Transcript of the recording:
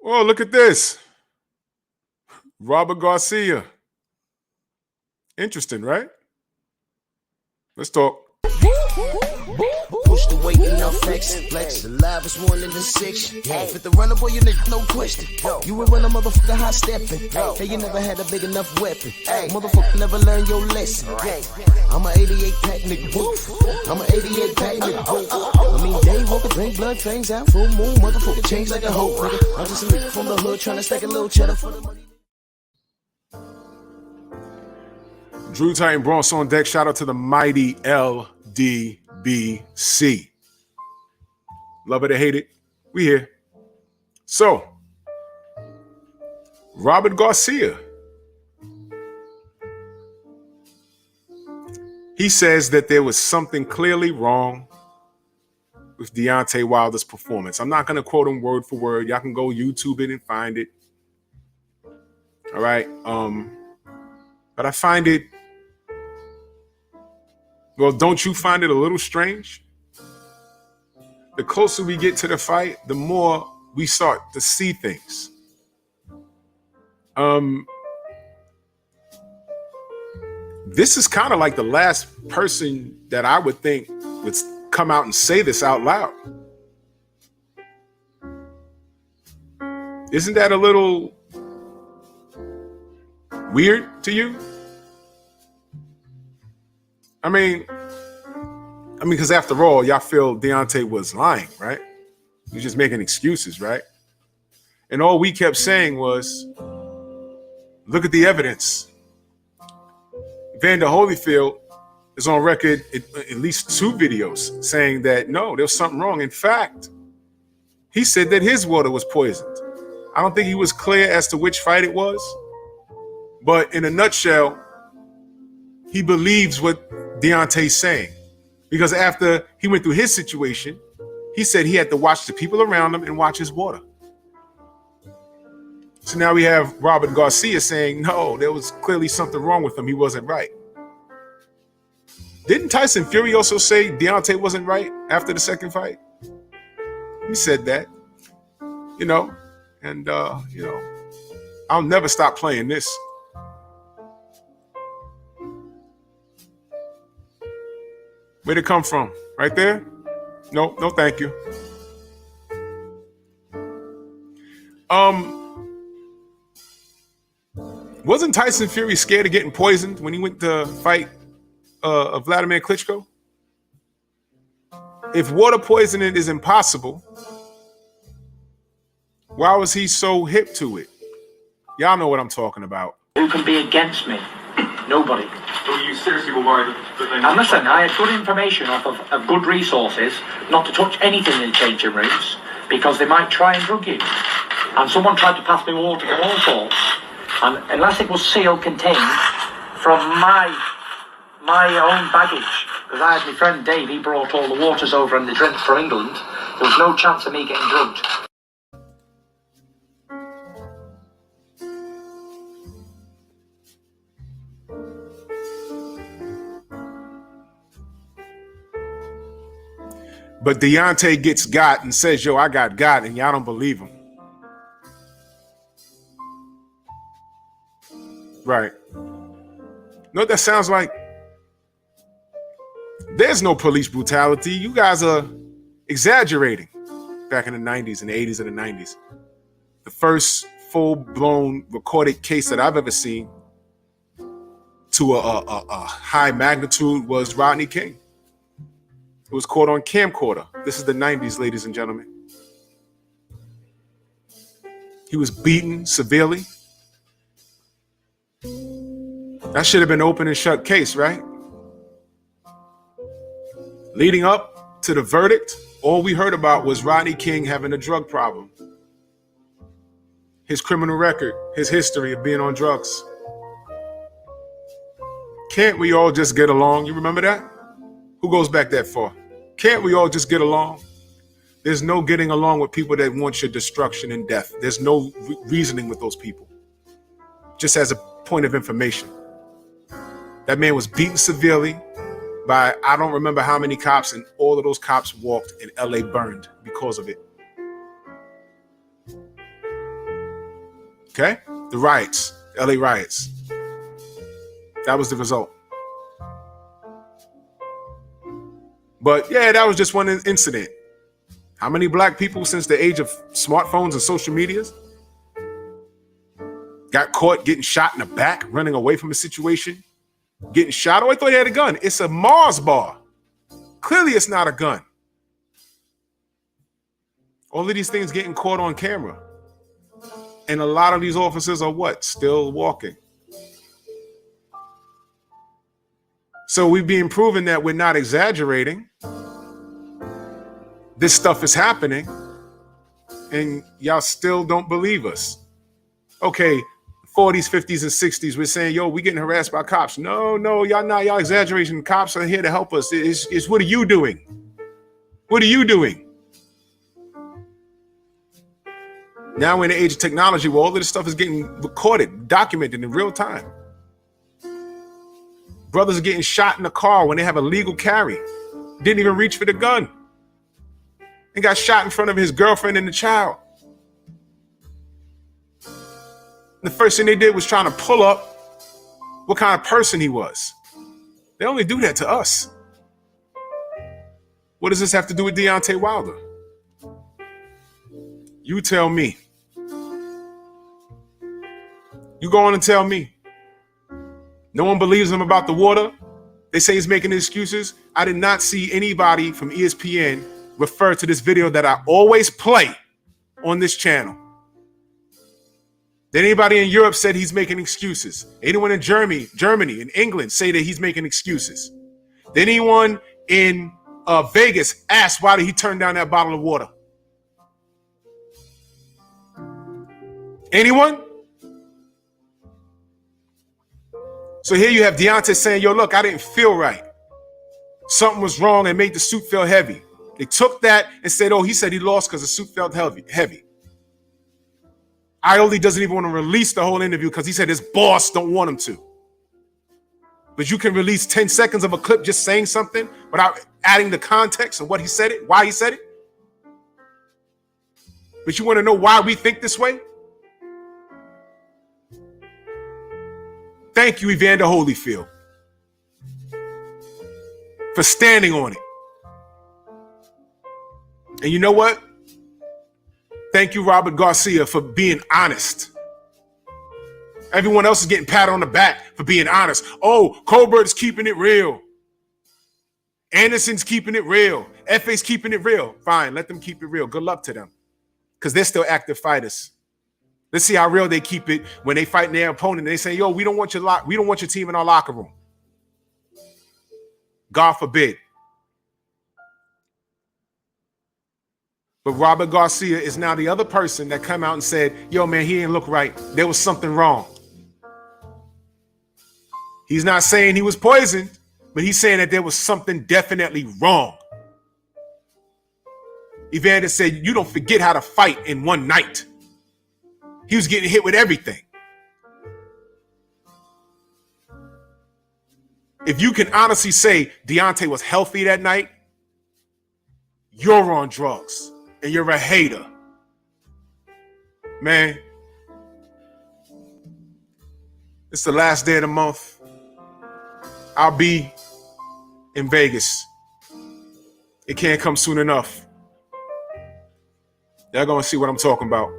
Oh, look at this. Robert Garcia. Interesting, right? Let's talk. Push the weight and no flex. Flex. The live is 1 in the 6. Fit the runner, boy, you nigga, no question. You would run a motherfucker high stepping. Hey, you never had a big enough weapon. Motherfucker never learned your lesson. I'm a 88 pack nigga. I'm a 88 pack nigga. I mean, day walker, drink blood, fangs out, full moon, motherfucker, change like a hoe, nigga. I'm just a nigga from the hood trying to stack a little cheddar for the money. Drew Titan Bronx on deck. Shout out to the mighty LDBC. Love it or hate it, we here. So, Robert Garcia. He says that there was something clearly wrong with Deontay Wilder's performance. I'm not going to quote him word for word. Y'all can go YouTube it and find it. All right. But I find it, well, don't you find it a little strange? The closer we get to the fight, the more we start to see things. This is kind of like the last person that I would think would come out and say this out loud. Isn't that a little weird to you? I mean, because after all, y'all feel Deontay was lying, right? He's just making excuses, right? And all we kept saying was, look at the evidence. Evander Holyfield is on record at least 2 videos saying that, no, there's something wrong. In fact, he said that his water was poisoned. I don't think he was clear as to which fight it was. But in a nutshell, he believes what Deontay's saying. Because after he went through his situation, he said he had to watch the people around him and watch his water. So now we have Robert Garcia saying, no, there was clearly something wrong with him. He wasn't right. Didn't Tyson Fury also say Deontay wasn't right after the second fight? He said that, and I'll never stop playing this. Where'd it come from? Right there? No, thank you. Wasn't Tyson Fury scared of getting poisoned when he went to fight Vladimir Klitschko? If water poisoning is impossible, why was he so hip to it? Y'all know what I'm talking about. Who can be against me? Nobody. So you seriously were worried that they... And listen, I had good information off of good resources not to touch anything in the changing rooms because they might try and drug you. And someone tried to pass me water from all sorts. And unless it was sealed contained from my own baggage, because I had my friend Dave, he brought all the waters over and the drinks from England, there was no chance of me getting drugged. But Deontay gets got and says, yo, I got, and y'all don't believe him. Right. You know what that sounds like? There's no police brutality. You guys are exaggerating. Back in the 90s, in the 80s and the 90s. The first full-blown recorded case that I've ever seen to a high magnitude was Rodney King. It was caught on camcorder. This is the 90s, ladies and gentlemen. He was beaten severely. That should have been an open and shut case, right? Leading up to the verdict, all we heard about was Rodney King having a drug problem. His criminal record, his history of being on drugs. Can't we all just get along? You remember that? Who goes back that far? Can't we all just get along? There's no getting along with people that want your destruction and death. There's no reasoning with those people. Just as a point of information. That man was beaten severely by I don't remember how many cops, and all of those cops walked and LA burned because of it. Okay? The riots, LA riots. That was the result. But yeah, that was just one incident. How many black people since the age of smartphones and social medias got caught getting shot in the back, running away from a situation, getting shot? Oh, I thought he had a gun. It's a Mars bar. Clearly, it's not a gun. All of these things getting caught on camera. And a lot of these officers are what? Still walking. So we've been proven that we're not exaggerating. This stuff is happening. And y'all still don't believe us. Okay, 40s, 50s, and 60s, we're saying, yo, we're getting harassed by cops. No, y'all not. Y'all exaggerating. Cops are here to help us. It's what are you doing? What are you doing? Now we're in the age of technology where all of this stuff is getting recorded, documented in real time. Brothers are getting shot in the car when they have a legal carry. Didn't even reach for the gun. And got shot in front of his girlfriend and the child. And the first thing they did was trying to pull up what kind of person he was. They only do that to us. What does this have to do with Deontay Wilder? You tell me. You go on and tell me. No one believes him about the water. They say he's making excuses. I did not see anybody from ESPN refer to this video that I always play on this channel. Did anybody in Europe said he's making excuses? Anyone in Germany, in England say that he's making excuses? Did anyone in Vegas ask why did he turn down that bottle of water? Anyone? So here you have Deontay saying, yo, look, I didn't feel right. Something was wrong and made the suit feel heavy. They took that and said, oh, he said he lost because the suit felt heavy. Iole doesn't even want to release the whole interview because he said his boss don't want him to. But you can release 10 seconds of a clip just saying something without adding the context of what he said it, why he said it. But you want to know why we think this way? Thank you, Evander Holyfield, for standing on it. And you know what? Thank you, Robert Garcia, for being honest. Everyone else is getting patted on the back for being honest. Oh, Colbert's keeping it real. Anderson's keeping it real. FA's keeping it real. Fine, let them keep it real. Good luck to them. Because they're still active fighters. Let's see how real they keep it when they fight their opponent. They say, yo, we don't want your team in our locker room. God forbid. But Robert Garcia is now the other person that come out and said, yo, man, he didn't look right. There was something wrong. He's not saying he was poisoned, but he's saying that there was something definitely wrong. Evander said, you don't forget how to fight in one night. He was getting hit with everything. If you can honestly say Deontay was healthy that night, you're on drugs and you're a hater. Man, it's the last day of the month. I'll be in Vegas. It can't come soon enough. Y'all gonna see what I'm talking about.